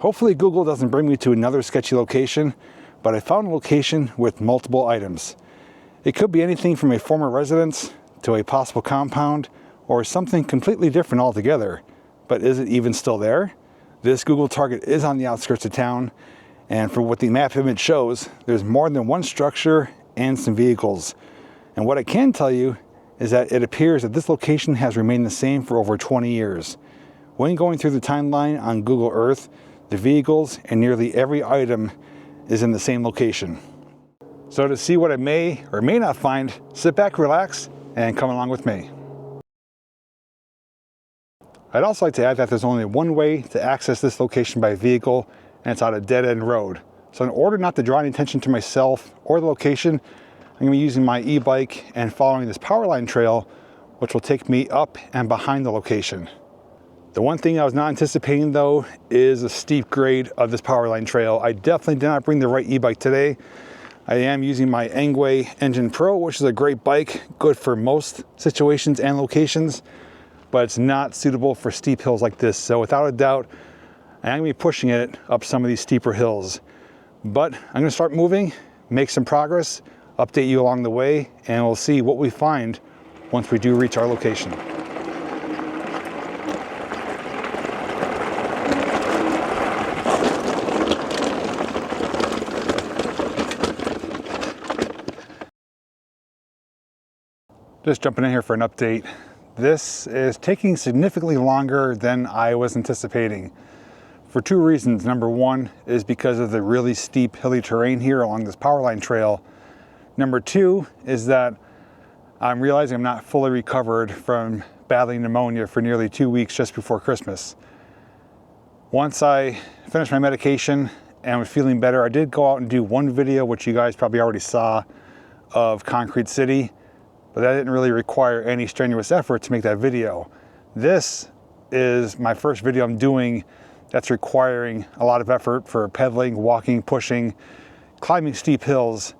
Hopefully Google doesn't bring me to another sketchy location, but I found a location with multiple items. It could be anything from a former residence to a possible compound or something completely different altogether. But is it even still there? This Google target is on the outskirts of town, and for what the map image shows, there's more than one structure and some vehicles. And what I can tell you is that it appears that this location has remained the same for over 20 years. When going through the timeline on Google Earth, the vehicles and nearly every item is in the same location. So to see what I may or may not find, sit back, relax, and come along with me. I'd also like to add that there's only one way to access this location by vehicle, and it's on a dead-end road. So in order not to draw any attention to myself or the location, I'm going to be using my e-bike and following this power line trail, which will take me up and behind the location. The one thing I was not anticipating though is a steep grade of this power line trail. I definitely did not bring the right e-bike today. I am using my Engway Engine Pro, which is a great bike, good for most situations and locations, but it's not suitable for steep hills like this. So without a doubt, I am going to be pushing it up some of these steeper hills. But I'm going to start moving, make some progress, update you along the way, and we'll see what we find once we do reach our location. Just jumping in here for an update. This is taking significantly longer than I was anticipating for two reasons. Number one is because of the really steep hilly terrain here along this power line trail. Number two is that I'm realizing I'm not fully recovered from battling pneumonia for nearly 2 weeks just before Christmas. Once I finished my medication and was feeling better, I did go out and do one video, which you guys probably already saw, of Concrete City. But that didn't really require any strenuous effort to make that video. This is my first video I'm doing that's requiring a lot of effort for pedaling, walking, pushing, climbing steep hills,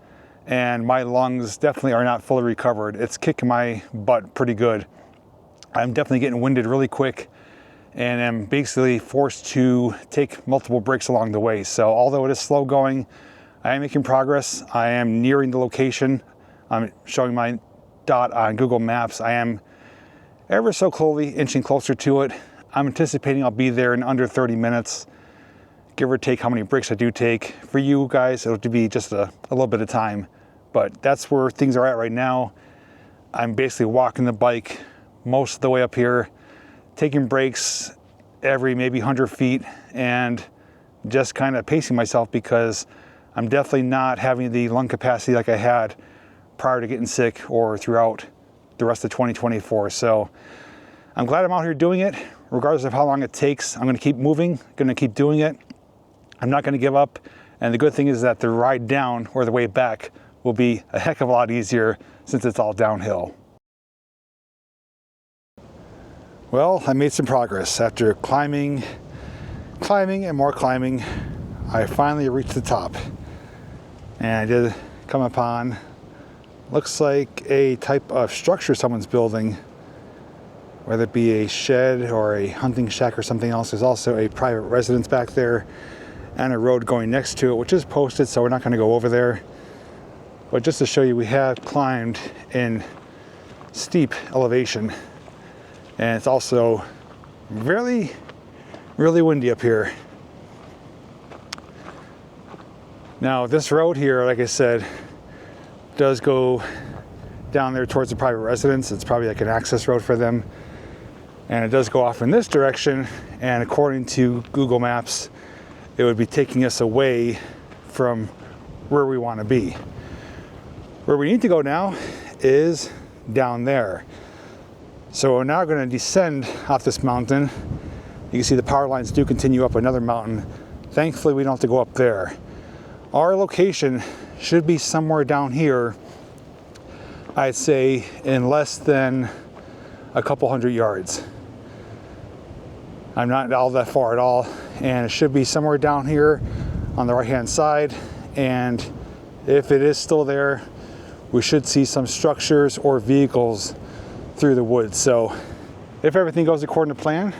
and my lungs definitely are not fully recovered. It's kicking my butt pretty good. I'm definitely getting winded really quick and am basically forced to take multiple breaks along the way. So although it is slow going, I am making progress. I am nearing the location. I'm showing my dot on Google Maps. I am ever so slowly inching closer to it. I'm anticipating I'll be there in under 30 minutes, give or take how many breaks I do take. For you guys, it'll be just a little bit of time, but that's where things are at right now. I'm basically walking the bike most of the way up here, taking breaks every maybe 100 feet and just kind of pacing myself because I'm definitely not having the lung capacity like I had prior to getting sick or throughout the rest of 2024. So I'm glad I'm out here doing it. Regardless of how long it takes, I'm going to keep moving, going to keep doing it. I'm not going to give up. And the good thing is that the ride down or the way back will be a heck of a lot easier since it's all downhill. Well, I made some progress. After climbing and more climbing, I finally reached the top. And I did come upon, looks like a type of structure someone's building, whether it be a shed or a hunting shack or something else. There's also a private residence back there and a road going next to it, which is posted, so we're not going to go over there. But just to show you, we have climbed in steep elevation, and it's also really windy up here. Now this road here, like I said, does go down there towards the private residence. It's probably like an access road for them. And it does go off in this direction. And according to Google Maps, it would be taking us away from where we want to be. Where we need to go now is down there. So we're now going to descend off this mountain. You can see the power lines do continue up another mountain. Thankfully, we don't have to go up there. Our location should be somewhere down here, I'd say in less than a couple hundred yards. I'm not all that far at all, and it should be somewhere down here on the right hand side. And if it is still there, we should see some structures or vehicles through the woods. So if everything goes according to plan,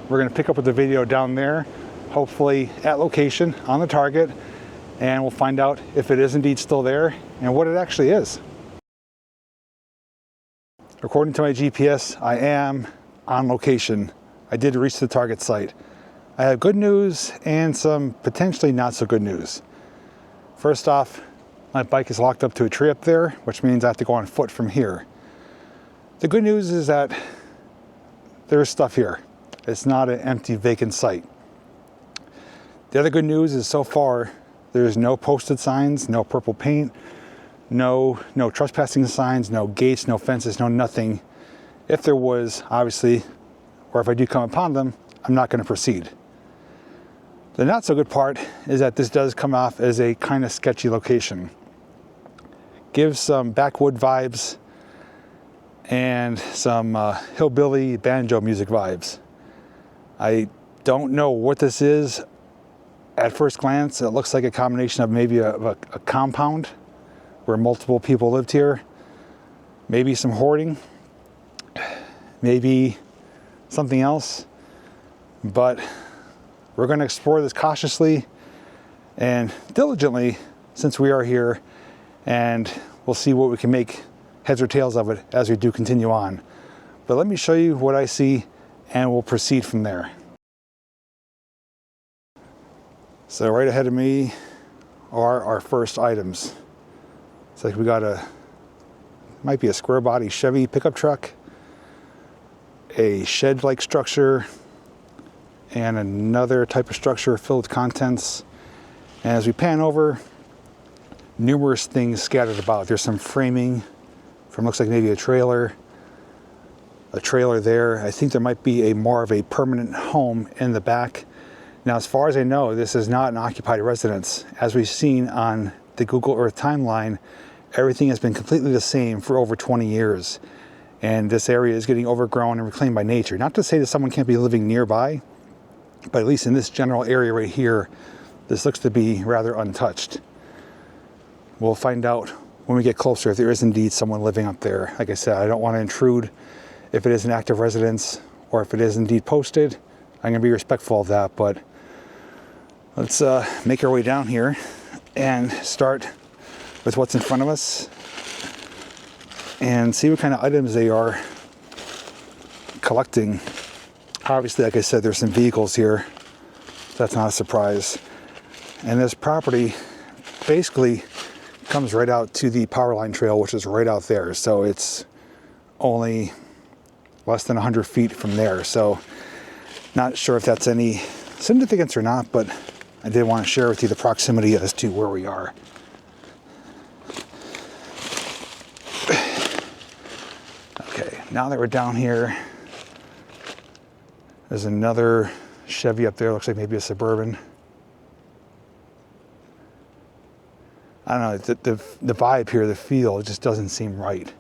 we're going to pick up with the video down there hopefully at location on the target, and we'll find out if it is indeed still there and what it actually is. According to my GPS, I am on location. I did reach the target site. I have good news and some potentially not so good news. First off, my bike is locked up to a tree up there, which means I have to go on foot from here. The good news is that there's stuff here. It's not an empty, vacant site. The other good news is so far, there's no posted signs, no purple paint, no trespassing signs, no gates, no fences, no nothing. If there was, obviously, or if I do come upon them, I'm not going to proceed. The not so good part is that this does come off as a kind of sketchy location. Gives some backwood vibes and some hillbilly banjo music vibes. I don't know what this is. At first glance, it looks like a combination of maybe a compound where multiple people lived here, maybe some hoarding, maybe something else, but we're going to explore this cautiously and diligently since we are here, and we'll see what we can make heads or tails of it as we do continue on. But let me show you what I see and we'll proceed from there. So right ahead of me are our first items. It's like we got might be a square body Chevy pickup truck, a shed-like structure, and another type of structure filled with contents. And as we pan over, numerous things scattered about. There's some framing from looks like maybe a trailer there. I think there might be more of a permanent home in the back. Now, as far as I know, this is not an occupied residence. As we've seen on the Google Earth timeline, everything has been completely the same for over 20 years. And this area is getting overgrown and reclaimed by nature. Not to say that someone can't be living nearby, but at least in this general area right here, this looks to be rather untouched. We'll find out when we get closer if there is indeed someone living up there. Like I said, I don't want to intrude if it is an active residence or if it is indeed posted. I'm going to be respectful of that, but let's make our way down here and start with what's in front of us and see what kind of items they are collecting. Obviously, like I said, there's some vehicles here. That's not a surprise. And this property basically comes right out to the power line trail, which is right out there. So it's only less than 100 feet from there. So not sure if that's any significance or not, but I did want to share with you the proximity as to where we are. Okay, now that we're down here, there's another Chevy up there. Looks like maybe a Suburban. I don't know, the vibe here, the feel, it just doesn't seem right.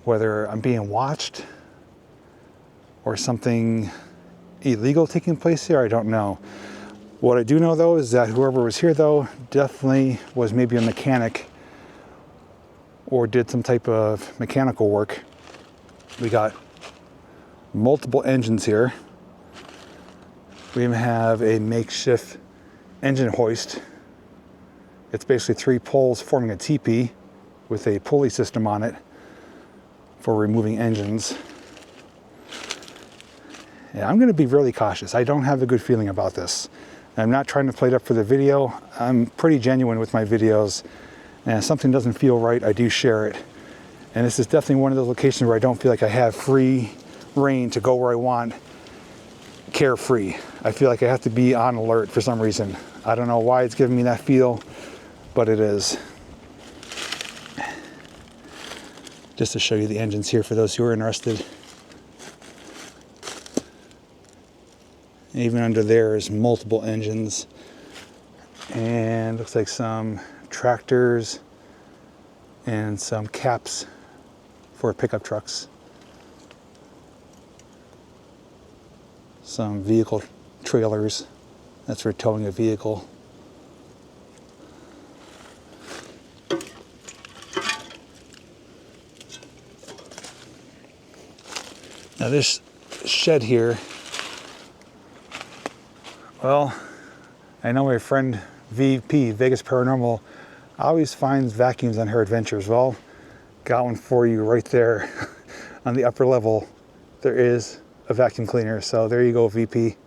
Whether I'm being watched or something illegal taking place here, I don't know. What I do know though is that whoever was here though definitely was maybe a mechanic or did some type of mechanical work. We got multiple engines here. We even have a makeshift engine hoist. It's basically 3 poles forming a teepee with a pulley system on it for removing engines. Yeah, I'm going to be really cautious. I don't have a good feeling about this. I'm not trying to play it up for the video. I'm pretty genuine with my videos, and if something doesn't feel right, I do share it. And this is definitely one of those locations where I don't feel like I have free reign to go where I want, carefree. I feel like I have to be on alert for some reason. I don't know why it's giving me that feel, but it is. Just to show you the engines here for those who are interested. Even under there is multiple engines, and looks like some tractors and some caps for pickup trucks. Some vehicle trailers, that's for towing a vehicle. Now this shed here Well, I know my friend VP, Vegas Paranormal, always finds vacuums on her adventures. Well, got one for you right there on the upper level. There is a vacuum cleaner. So there you go, VP.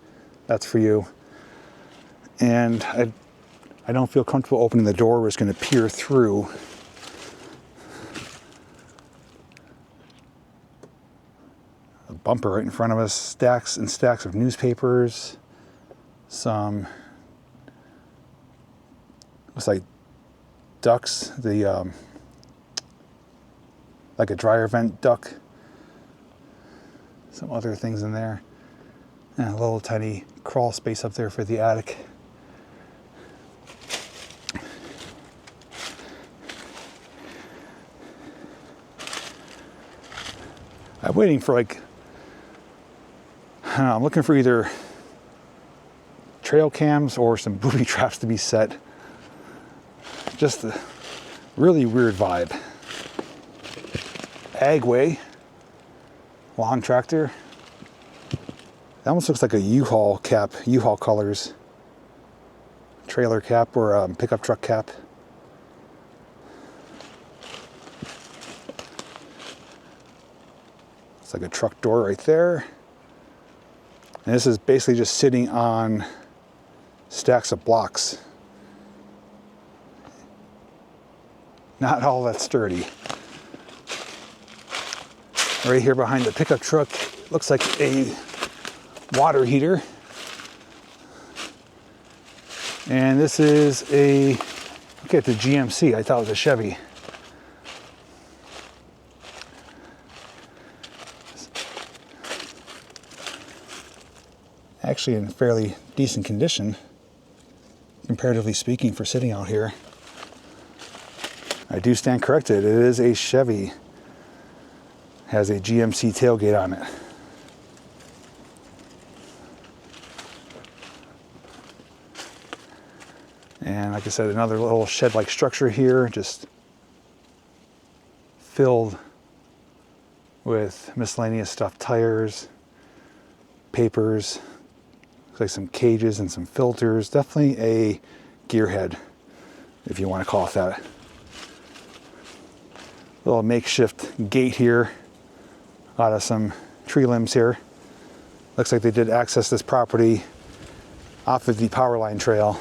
That's for you. And I don't feel comfortable opening the door. We're just going to peer through. A bumper right in front of us. Stacks and stacks of newspapers. Some, looks like ducks. Like a dryer vent duck. Some other things in there. And a little tiny crawl space up there for the attic. I'm waiting for I don't know, I'm looking for either trail cams or some booby traps to be set. Just a really weird vibe. Agway, lawn tractor. That almost looks like a U-Haul cap, U-Haul colors. Trailer cap or a pickup truck cap. It's like a truck door right there. And this is basically just sitting on stacks of blocks. Not all that sturdy. Right here behind the pickup truck looks like a water heater. And this is a, look at the GMC, I thought it was a Chevy. Actually in fairly decent condition, comparatively speaking, for sitting out here. I do stand corrected, it is a Chevy. Has a GMC tailgate on it. And like I said, another little shed-like structure here, just filled with miscellaneous stuff, tires, papers, looks like some cages and some filters. Definitely a gearhead, if you want to call it that. Little makeshift gate here out of some tree limbs here. Looks like they did access this property off of the power line trail.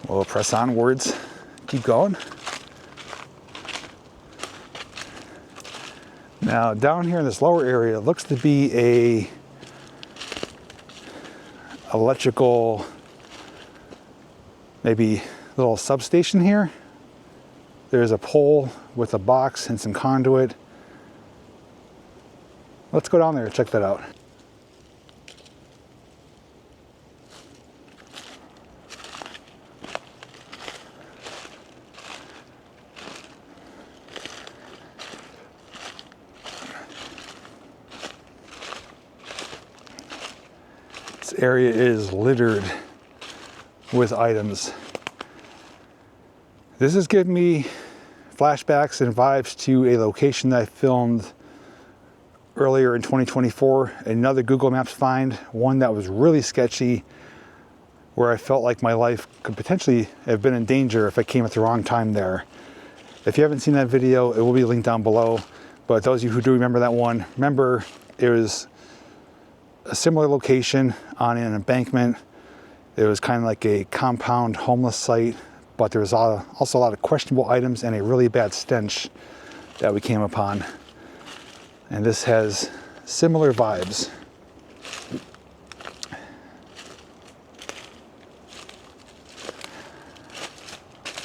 We'll press onwards, keep going. Now down here in this lower area, it looks to be a electrical, maybe little substation here. There's a pole with a box and some conduit. Let's go down there and check that out. This area is littered with items. This is giving me flashbacks and vibes to a location that I filmed earlier in 2024. Another Google Maps find, one that was really sketchy, where I felt like my life could potentially have been in danger if I came at the wrong time there. If you haven't seen that video, it will be linked down below. But those of you who do remember that one, remember it was a similar location on an embankment. It was kind of like a compound homeless site, but there was also a lot of questionable items and a really bad stench that we came upon. And this has similar vibes.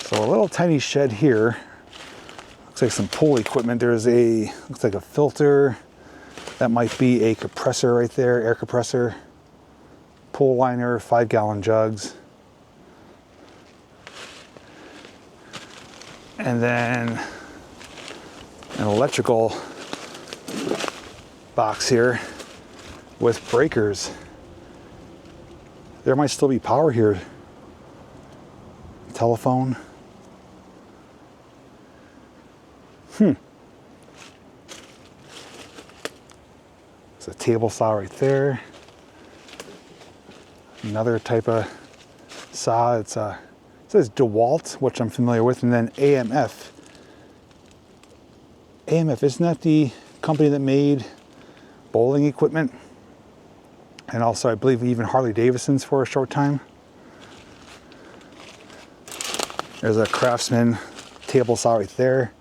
So a little tiny shed here. Looks like some pool equipment. There's looks like a filter. That might be a compressor right there, air compressor. Pool liner, 5-gallon jugs. And then an electrical box here with breakers. There might still be power here. Telephone. There's a table saw right there. Another type of saw. It says DeWalt, which I'm familiar with, and then AMF. AMF, isn't that the company that made bowling equipment? And also, I believe, even Harley Davidson's for a short time. There's a Craftsman table saw right there.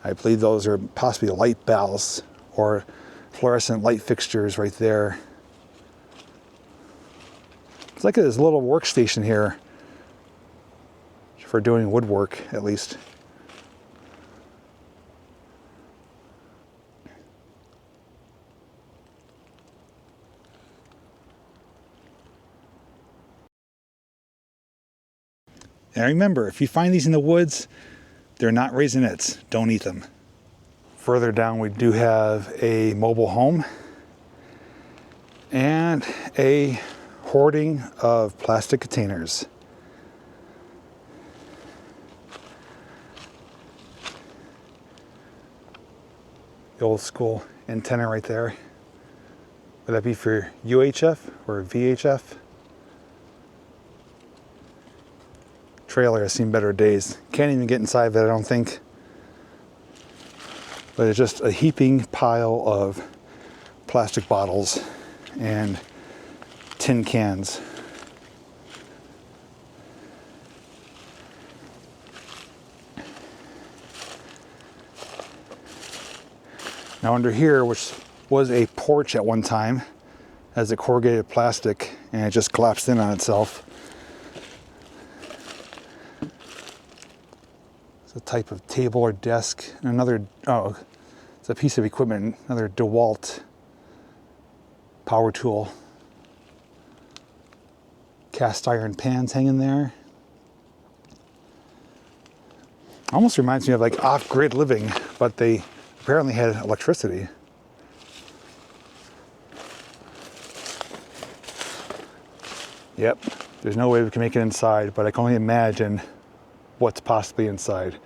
I believe those are possibly light bells or fluorescent light fixtures right there. It's like this little workstation here for doing woodwork, at least. And remember, if you find these in the woods, they're not raisinets. Don't eat them. Further down, we do have a mobile home and a hoarding of plastic containers. The old school antenna right there. Would that be for UHF or VHF? Trailer has seen better days. Can't even get inside of it, I don't think. But it's just a heaping pile of plastic bottles and tin cans. Now under here, which was a porch at one time, has a corrugated plastic, and it just collapsed in on itself. A type of table or desk, and another, oh, it's a piece of equipment, another DeWalt power tool. Cast iron pans hanging there. Almost reminds me of like off-grid living, but they apparently had electricity. Yep, there's no way we can make it inside, but I can only imagine what's possibly inside.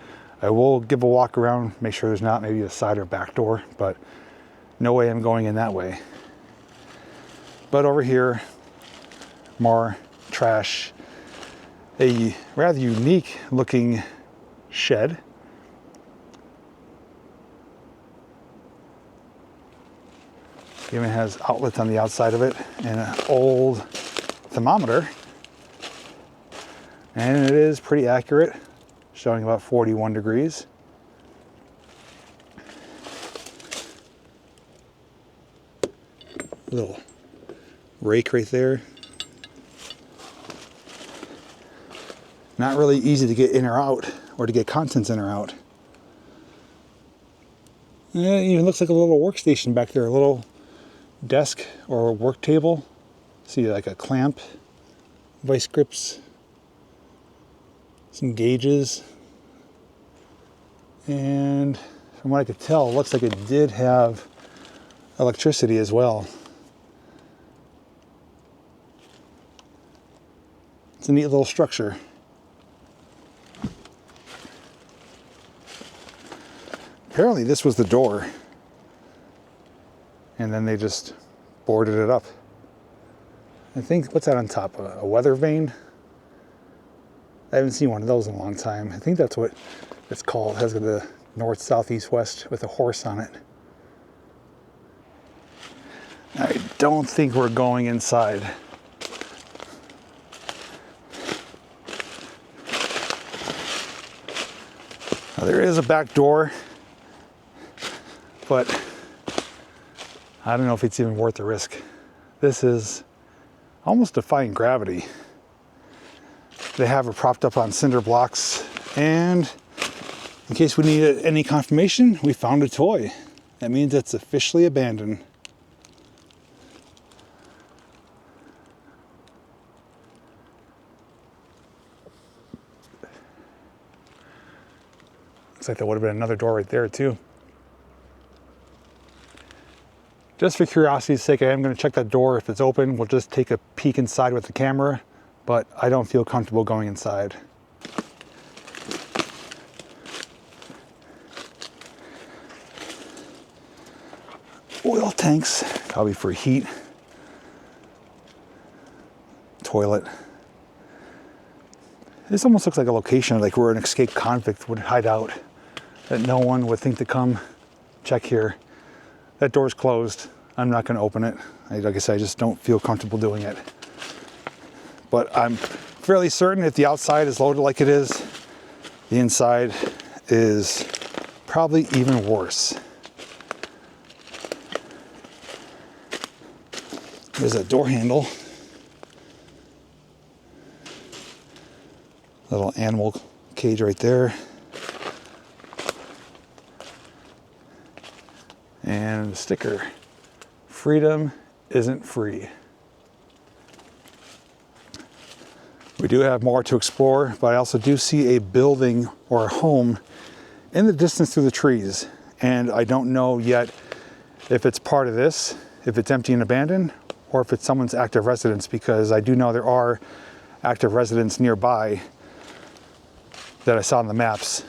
I will give a walk around, make sure there's not maybe a side or back door, but no way I'm going in that way. But over here, more trash. A rather unique looking shed. It even has outlets on the outside of it and an old thermometer. And it is pretty accurate, showing about 41 degrees. Little rake right there. Not really easy to get in or out, or to get contents in or out. And it even looks like a little workstation back there, a little desk or work table. See, like a clamp, vice grips, some gauges, and from what I could tell, it looks like it did have electricity as well. It's a neat little structure. Apparently this was the door, and then they just boarded it up. I think, what's that on top? A weather vane? I haven't seen one of those in a long time. I think that's what it's called. It has the north, south, east, west with a horse on it. I don't think we're going inside. Now, there is a back door, but I don't know if it's even worth the risk. This is almost defying gravity. They have it propped up on cinder blocks, and in case we needed any confirmation, we found a toy. That means it's officially abandoned. Looks like there would have been another door right there too. Just for curiosity's sake, I am going to check that door. If it's open, we'll just take a peek inside with the camera, but I don't feel comfortable going inside. oil tanks, probably for heat. Toilet. This almost looks like a location like where an escaped convict would hide out, that no one would think to come check here. That door's closed. I'm not going to open it. Like I said, I just don't feel comfortable doing it. But I'm fairly certain if the outside is loaded like it is, the inside is probably even worse. There's a door handle. Little animal cage right there. And the sticker, freedom isn't free. We do have more to explore, but I also do see a building or a home in the distance through the trees. And I don't know yet if it's part of this, if it's empty and abandoned, or if it's someone's active residence, because I do know there are active residents nearby that I saw on the maps,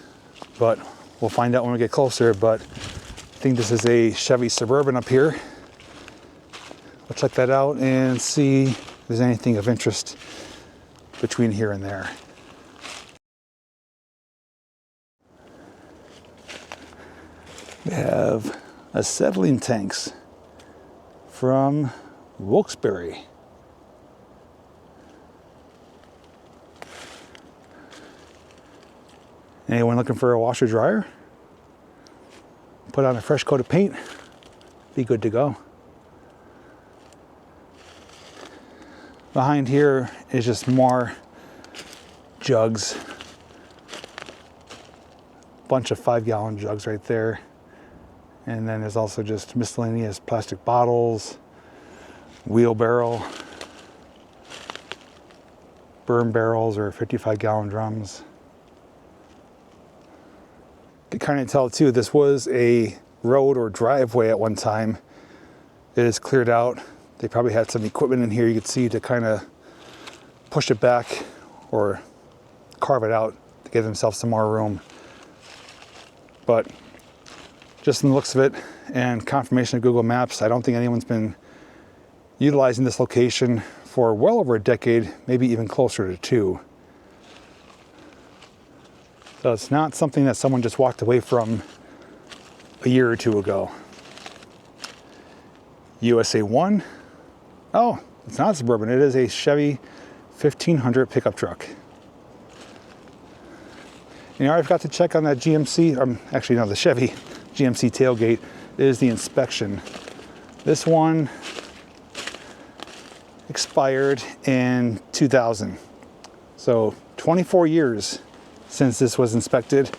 but we'll find out when we get closer. But I think this is a Chevy Suburban up here. We'll check that out and see if there's anything of interest between here and there. We have acetylene tanks from Wilkes-Barre. Anyone looking for a washer dryer? Put on a fresh coat of paint, be good to go. Behind here is just more jugs. Bunch of 5-gallon jugs right there. And then there's also just miscellaneous plastic bottles, wheelbarrow, burn barrels or 55-gallon drums. You can kind of tell too, this was a road or driveway at one time. It is cleared out. They probably had some equipment in here you could see to kind of push it back or carve it out to give themselves some more room. But just in the looks of it and confirmation of Google Maps, I don't think anyone's been utilizing this location for well over a decade, maybe even closer to 2. So it's not something that someone just walked away from a year or 2 ago. USA 1. Oh, it's not a Suburban. It is a Chevy 1500 pickup truck. You know, I forgot to check on that GMC, actually no, the Chevy GMC tailgate is the inspection. This one expired in 2000. So 24 years since this was inspected,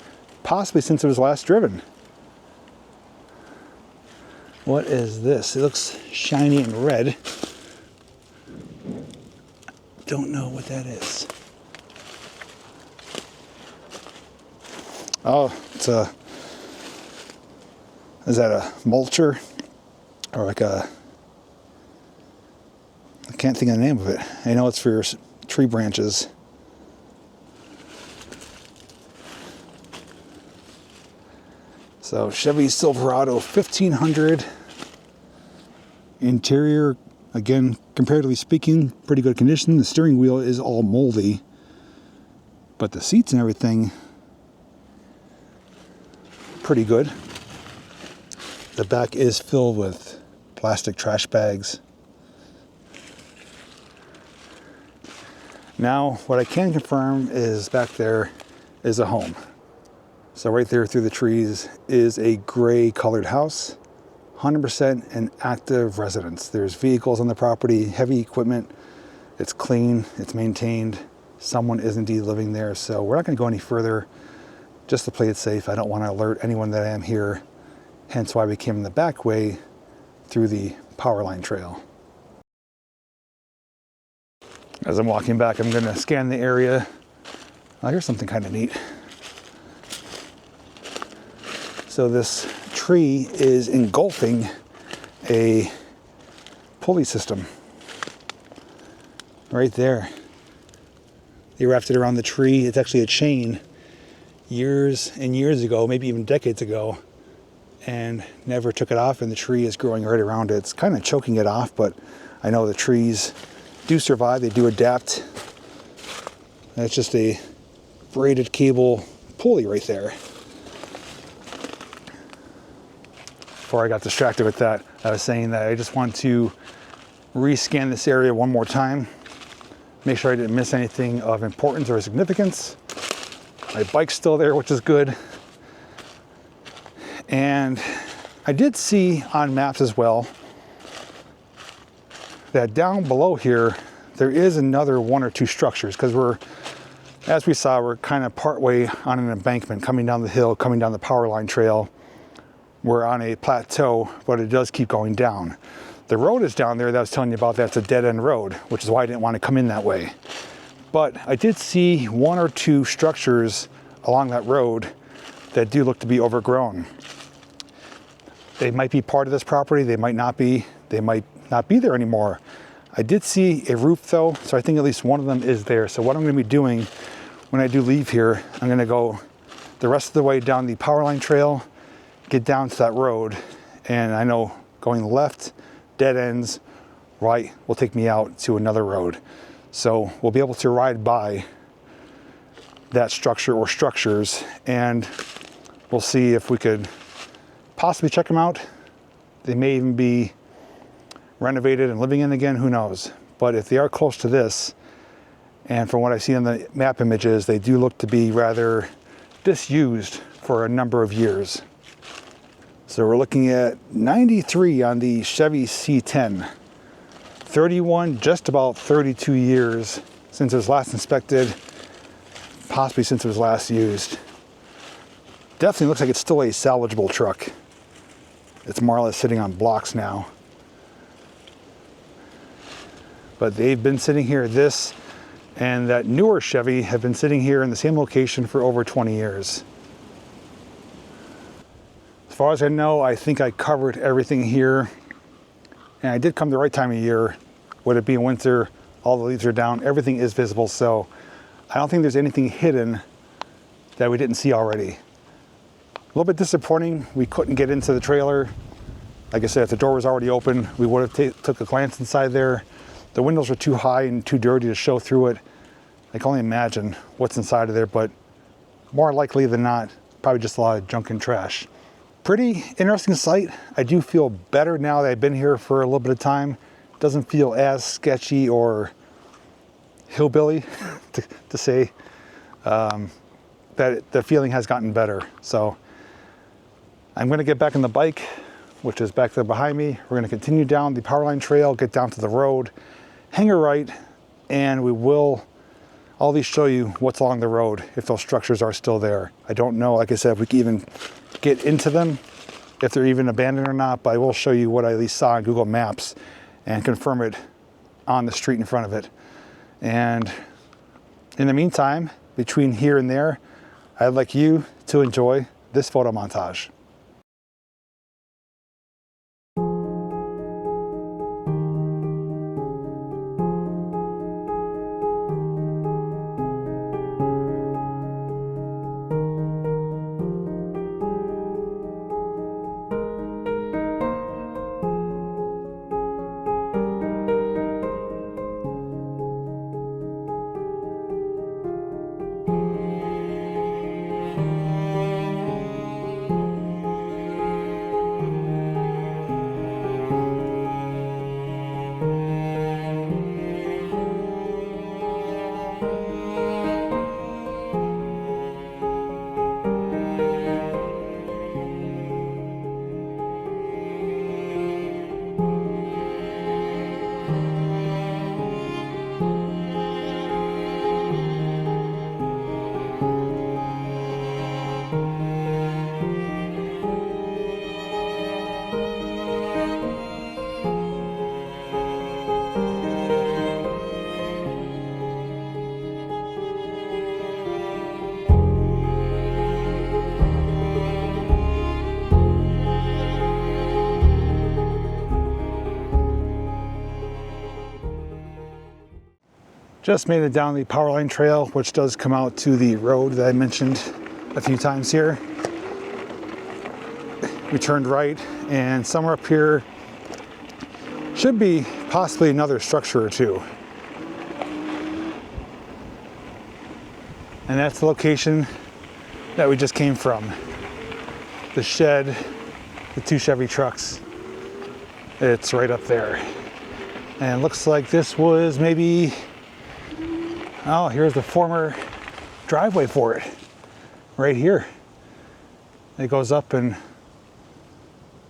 possibly since it was last driven. What is this? It looks shiny and red. Don't know what that is. Oh, it's a, is that a mulcher? Or like a, I can't think of the name of it. I know it's for your tree branches. So Chevy Silverado 1500. Interior, again, comparatively speaking, pretty good condition. The steering wheel is all moldy, but the seats and everything, pretty good. The back is filled with plastic trash bags. Now, what I can confirm is back there is a home. So right there through the trees is a gray colored house, 100% an active residence. There's vehicles on the property, heavy equipment. It's clean, it's maintained. Someone is indeed living there. So we're not going to go any further just to play it safe. I don't want to alert anyone that I am here. Hence why we came in the back way through the power line trail. As I'm walking back, I'm going to scan the area. Oh, here's something kind of neat. So this tree is engulfing a pulley system right there. They wrapped it around the tree. It's actually a chain. Years and years ago, maybe even decades ago, and never took it off, and the tree is growing right around it. It's kind of choking it off, but I know the trees do survive, they do adapt. That's just a braided cable pulley right there. Before I got distracted with that, I was saying that I just want to rescan this area one more time, make sure I didn't miss anything of importance or significance. My bike's still there, which is good. And I did see on maps as well that down below here, there is another one or two structures, because as we saw, we're kind of partway on an embankment coming down the hill, coming down the power line trail. We're on a plateau, but it does keep going down. The road is down there that I was telling you about. That's a dead-end road, which is why I didn't want to come in that way. But I did see one or two structures along that road that do look to be overgrown. They might be part of this property, they might not be. They might not be there anymore. I did see a roof though, so I think at least one of them is there. So what I'm going to be doing when I do leave here, I'm going to go the rest of the way down the power line trail, get down to that road, and I know going left, dead ends, right will take me out to another road. So we'll be able to ride by that structure or structures, and we'll see if we could possibly check them out. They may even be renovated and living in again, who knows. But if they are close to this, and from what I see on the map images, they do look to be rather disused for a number of years. So we're looking at 93 on the Chevy C10. 31, just about 32 years since it was last inspected, possibly since it was last used. Definitely looks like it's still a salvageable truck. It's more or less sitting on blocks now. But they've been sitting here, this and that newer Chevy have been sitting here in the same location for over 20 years. As far as I know, I think I covered everything here. And I did come the right time of year. Would it be in winter, all the leaves are down, everything is visible, so I don't think there's anything hidden that we didn't see already. A little bit disappointing, we couldn't get into the trailer. Like I said, if the door was already open, we would have took a glance inside there. The windows were too high and too dirty to show through it. I can only imagine what's inside of there, but more likely than not, probably just a lot of junk and trash. Pretty interesting sight. I do feel better now that I've been here for a little bit of time. Doesn't feel as sketchy or hillbilly to say. That the feeling has gotten better. So I'm going to get back on the bike, which is back there behind me. We're going to continue down the power line trail, get down to the road, hang a right, and we will I'll at least show you what's along the road if those structures are still there. I don't know, like I said, if we can even get into them, if they're even abandoned or not, but I will show you what I at least saw on Google Maps and confirm it on the street in front of it. And in the meantime, between here and there, I'd like you to enjoy this photo montage. Just made it down the power line trail, which does come out to the road that I mentioned a few times here. We turned right, and somewhere up here should be possibly another structure or two. And that's the location that we just came from. The shed, the 2 Chevy trucks, it's right up there. And it looks like this was maybe, oh, here's the former driveway for it, right here. It goes up and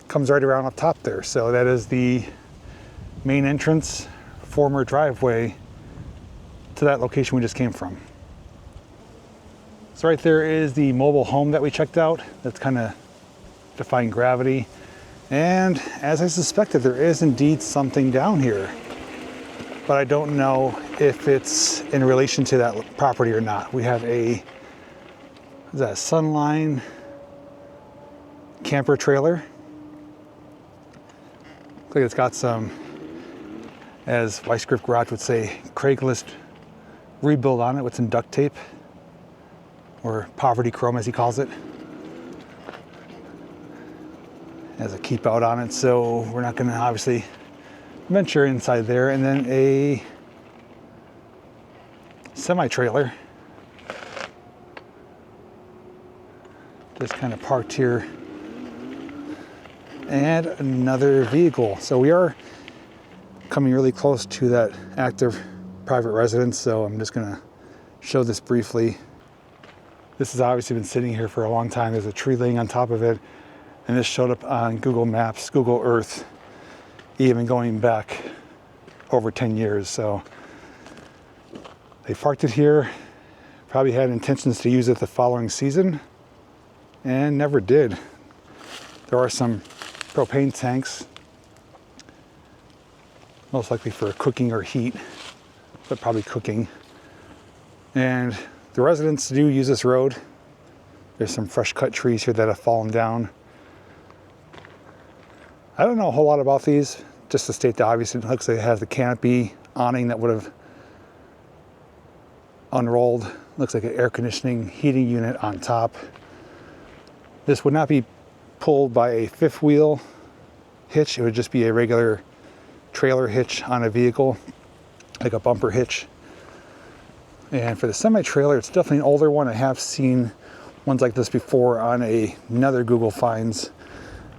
comes right around up top there. So that is the main entrance, former driveway to that location we just came from. So right there is the mobile home that we checked out. That's kind of defying gravity. And as I suspected, there is indeed something down here. But I don't know if it's in relation to that property or not. We have a, is that a Sunline camper trailer? Looks like it's got some, as Weiskrift Garage would say, Craigslist rebuild on it with some duct tape, or poverty chrome as he calls it. Has a keep out on it, so we're not gonna obviously venture inside there. And then a semi-trailer just kind of parked here, and another vehicle. So we are coming really close to that active private residence, so I'm just gonna show this briefly. This has obviously been sitting here for a long time. There's a tree laying on top of it, and this showed up on Google Maps, Google Earth, even going back over 10 years. So they parked it here, probably had intentions to use it the following season, and never did. There are some propane tanks, most likely for cooking or heat, but probably cooking. And the residents do use this road. There's some fresh cut trees here that have fallen down. I don't know a whole lot about these, just to state the obvious. It looks like it has the canopy awning that would have unrolled. Looks like an air conditioning heating unit on top. This would not be pulled by a fifth wheel hitch. It would just be a regular trailer hitch on a vehicle, like a bumper hitch. And for the semi-trailer, it's definitely an older one. I have seen ones like this before on another Google Finds,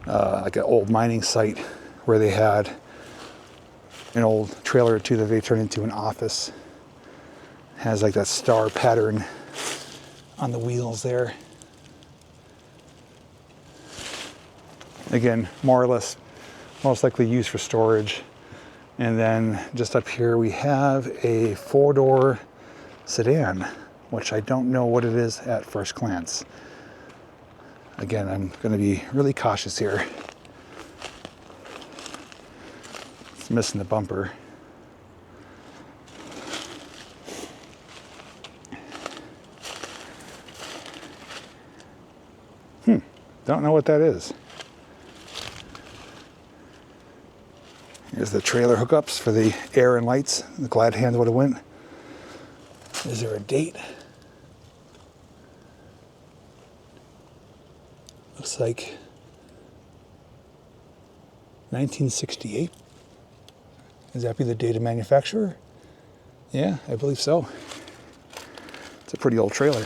like an old mining site where they had an old trailer or two that they turned into an office. It has like that star pattern on the wheels there. Again, more or less, most likely used for storage. And then just up here we have a 4-door sedan, which I don't know what it is at first glance. Again, I'm going to be really cautious here. It's missing the bumper. Don't know what that is. Here's the trailer hookups for the air and lights. The glad hand would have went. Is there a date? Looks like 1968. Does that be the date of manufacture? Yeah, I believe so. It's a pretty old trailer.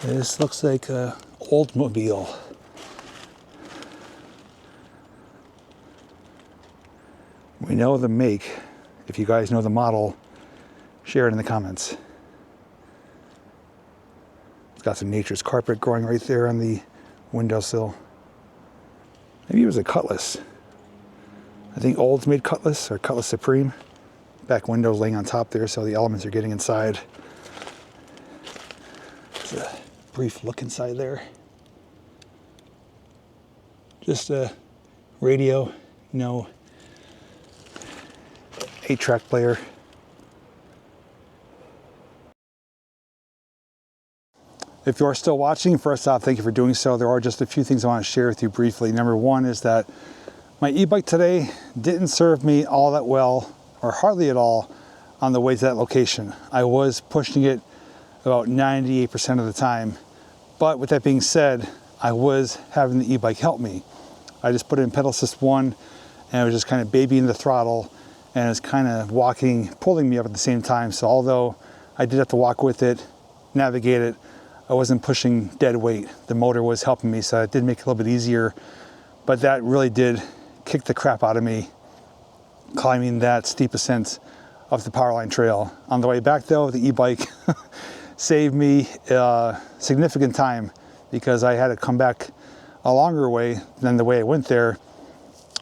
This looks like an Oldsmobile. We know the make. If you guys know the model, share it in the comments. It's got some nature's carpet growing right there on the windowsill. Maybe it was a Cutlass. I think Olds made Cutlass or Cutlass Supreme. Back windows laying on top there, so the elements are getting inside. There's a brief look inside there. Just a radio, no 8-track player. If you are still watching, first off, thank you for doing so. There are just a few things I want to share with you briefly. Number one is that my e-bike today didn't serve me all that well, or hardly at all, on the way to that location. I was pushing it about 98% of the time. But with that being said, I was having the e-bike help me. I just put it in pedal assist 1 and I was just kind of babying the throttle, and it was kind of pulling me up at the same time. So although I did have to walk with it, navigate it, I wasn't pushing dead weight. The motor was helping me, so it did make it a little bit easier. But that really did kick the crap out of me climbing that steep ascent of the Powerline Trail. On the way back though, the e-bike saved me significant time, because I had to come back a longer way than the way I went there.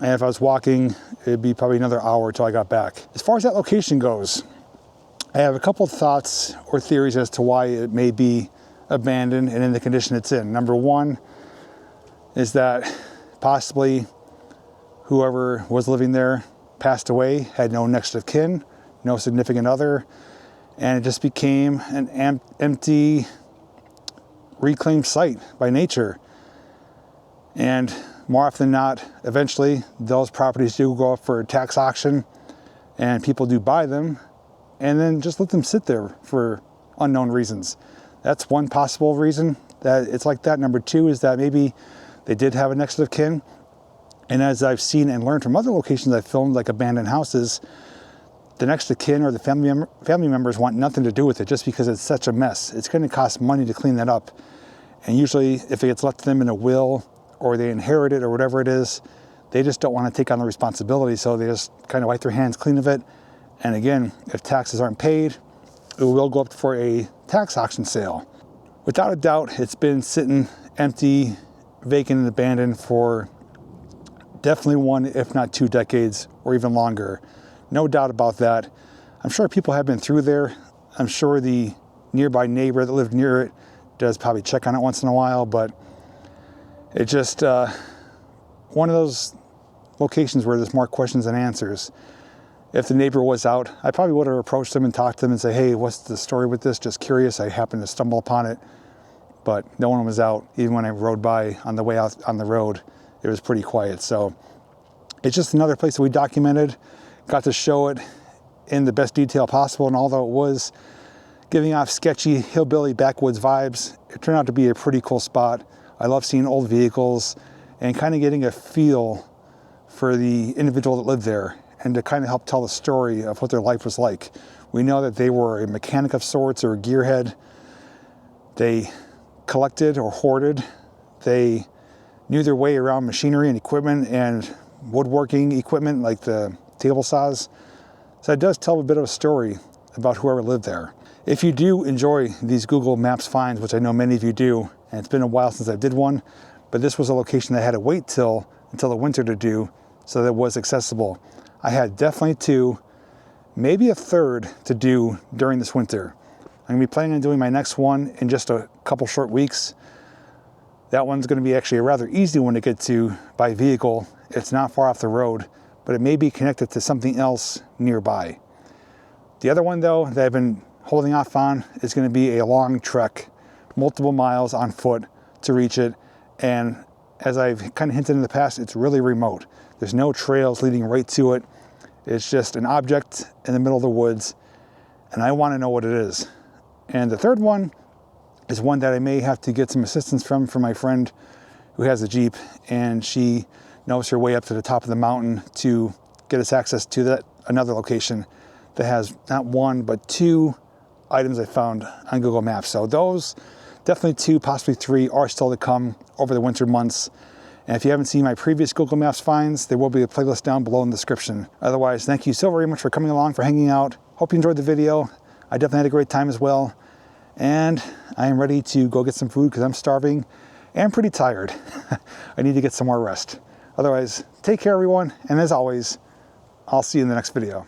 And if I was walking, it'd be probably another hour till I got back. As far as that location goes, I have a couple of thoughts or theories as to why it may be abandoned and in the condition it's in. Number one is that possibly whoever was living there passed away, had no next of kin, no significant other, and it just became an empty, reclaimed site by nature. And more often than not, eventually those properties do go up for a tax auction and people do buy them and then just let them sit there for unknown reasons. That's one possible reason that it's like that. Number two is that maybe they did have a next of kin. And as I've seen and learned from other locations I've filmed, like abandoned houses, the next of kin or the family members want nothing to do with it just because it's such a mess. It's going to cost money to clean that up. And usually if it gets left to them in a will or they inherit it or whatever it is, they just don't want to take on the responsibility. So they just kind of wipe their hands clean of it. And again, if taxes aren't paid, it will go up for a tax auction sale. Without a doubt, it's been sitting empty, vacant, and abandoned for definitely 1, if not 2 decades or even longer. No doubt about that. I'm sure people have been through there. I'm sure the nearby neighbor that lived near it does probably check on it once in a while, but it's just one of those locations where there's more questions than answers. If the neighbor was out, I probably would have approached them and talked to them and say, hey, what's the story with this? Just curious. I happened to stumble upon it, but no one was out. Even when I rode by on the way out on the road, it was pretty quiet. So it's just another place that we documented, got to show it in the best detail possible. And although it was giving off sketchy hillbilly backwoods vibes, it turned out to be a pretty cool spot. I love seeing old vehicles and kind of getting a feel for the individual that lived there and to kind of help tell the story of what their life was like. We know that they were a mechanic of sorts or a gearhead. They collected or hoarded. They knew their way around machinery and equipment and woodworking equipment like the table saws. So it does tell a bit of a story about whoever lived there. If you do enjoy these Google Maps finds, which I know many of you do, and it's been a while since I did one, but this was a location that I had to wait until the winter to do so that it was accessible. I had definitely 2, maybe a third to do during this winter. I'm gonna be planning on doing my next one in just a couple short weeks. That one's gonna be actually a rather easy one to get to by vehicle. It's not far off the road, but it may be connected to something else nearby. The other one though that I've been holding off on is gonna be a long trek, multiple miles on foot to reach it. And as I've kind of hinted in the past, it's really remote. There's no trails leading right to it. It's just an object in the middle of the woods, and I want to know what it is. And the third one is one that I may have to get some assistance from my friend who has a Jeep, and she knows her way up to the top of the mountain to get us access to another location that has not 1, but 2 items I found on Google Maps. So those, definitely 2, possibly 3, are still to come over the winter months. And if you haven't seen my previous Google Maps finds, there will be a playlist down below in the description. Otherwise, thank you so very much for coming along, for hanging out. Hope you enjoyed the video. I definitely had a great time as well. And I am ready to go get some food because I'm starving and pretty tired. I need to get some more rest. Otherwise, take care everyone. And as always, I'll see you in the next video.